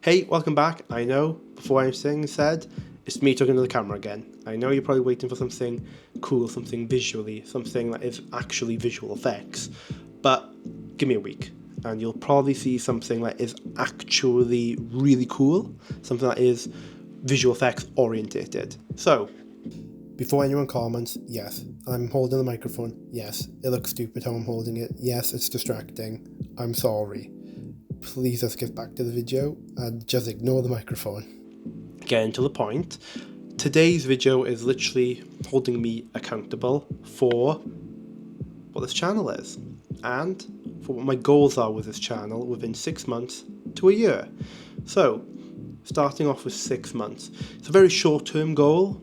Hey, welcome back. I know, before anything said, it's me talking to the camera again. I know you're probably waiting for something cool, something visually, something that is actually visual effects, but give me a week and you'll probably see something that is actually really cool, something that is visual effects orientated. So, before anyone comments, yes, I'm holding the microphone. Yes, it looks stupid how I'm holding it. Yes, it's distracting. I'm sorry. Please let's get back to the video and just ignore the microphone. Getting to the point, today's video is literally holding me accountable for what this channel is and for what my goals are with this channel within 6 months to a year. So, starting off with 6 months. It's a very short-term goal,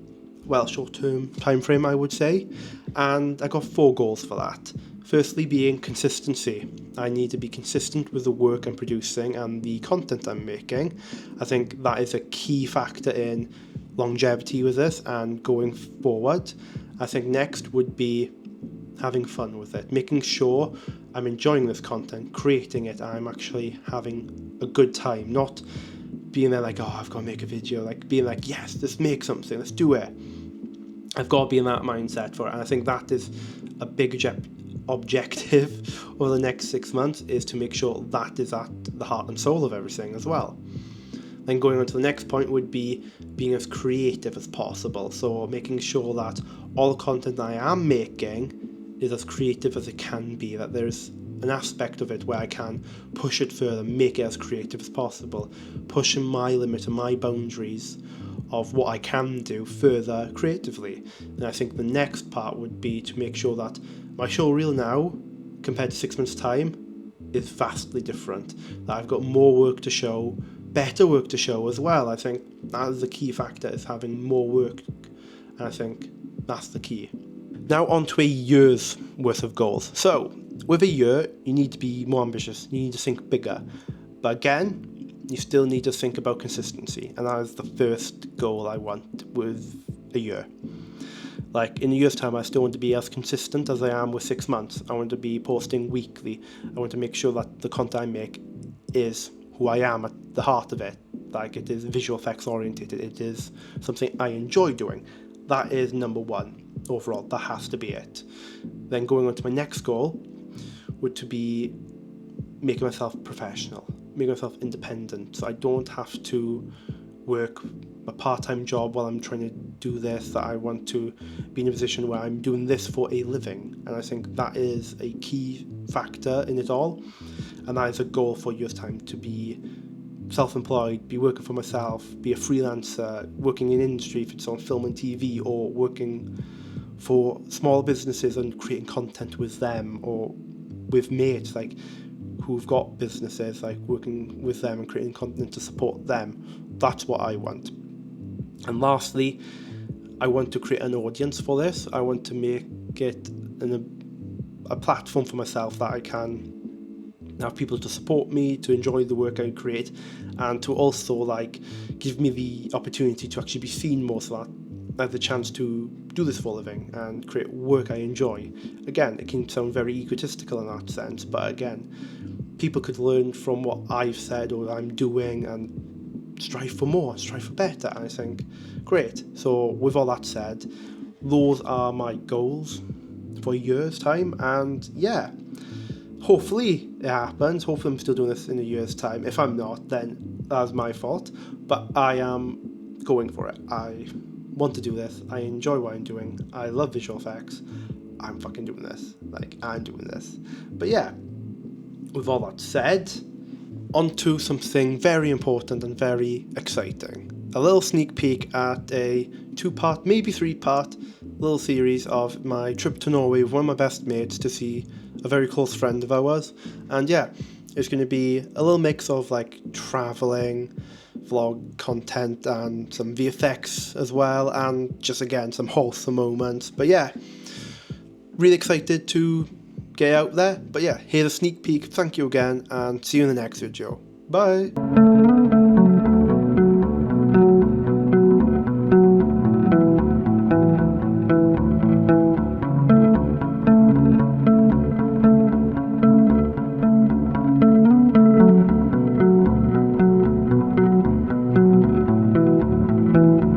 short-term time frame I would say, and I got 4 goals for that. Firstly being consistency. I need to be consistent with the work I'm producing and the content I'm making. I think that is a key factor in longevity with this and going forward. I think next would be having fun with it, making sure I'm enjoying this content, creating it, I'm actually having a good time, not being there like, oh, I've got to make a video, like being like, yes, let's make something, let's do it. I've got to be in that mindset for it, and I think that is a big objective over the next 6 months, is to make sure that is at the heart and soul of everything as well. Then going on to the next point would be being as creative as possible, so making sure that all the content I am making is as creative as it can be, that there's an aspect of it where I can push it further, make it as creative as possible, pushing my limit and my boundaries of what I can do further creatively. And I think the next part would be to make sure that my show reel now, compared to 6 months' time, is vastly different. That I've got more work to show, better work to show as well. I think that is the key factor, is having more work, and I think that's the key. Now on to a year's worth of goals. So, with a year, you need to be more ambitious, you need to think bigger. But again, you still need to think about consistency, and that is the first goal I want with a year. Like, in a year's time, I still want to be as consistent as I am with 6 months. I want to be posting weekly. I want to make sure that the content I make is who I am at the heart of it. Like, it is visual effects oriented. It is something I enjoy doing. That is number one overall. That has to be it. Then going on to my next goal would to be making myself professional, making myself independent, so I don't have to work a part-time job while I'm trying to do this, that I want to be in a position where I'm doing this for a living. And I think that is a key factor in it all, and that is a goal for years time, to be self-employed, be working for myself, be a freelancer, working in industry, if it's on film and TV, or working for small businesses and creating content with them, or with mates like who've got businesses, like working with them and creating content to support them. That's what I want. And lastly, I want to create an audience for this. I want to make it a platform for myself that I can have people to support me, to enjoy the work I create, and to also like give me the opportunity to actually be seen more, so that I have the chance to do this for a living and create work I enjoy. Again, it can sound very egotistical in that sense, but again, people could learn from what I've said or I'm doing and strive for more, strive for better. And I think, great. So with all that said, those are my goals for a year's time, and yeah, hopefully it happens. Hopefully I'm still doing this in a year's time. If I'm not, then that's my fault, but I am going for it. I want to do this. I enjoy what I'm doing. I love visual effects. I'm fucking doing this. Like, I'm doing this. But yeah, with all that said, on to something very important and very exciting. A little sneak peek at a 2-part, maybe 3-part little series of my trip to Norway with one of my best mates to see a very close friend of ours. And yeah, it's going to be a little mix of like traveling, vlog content, and some VFX as well, and just again some wholesome moments. But yeah, really excited to get out there. But yeah, here's a sneak peek. Thank you again, and see you in the next video. Bye. you.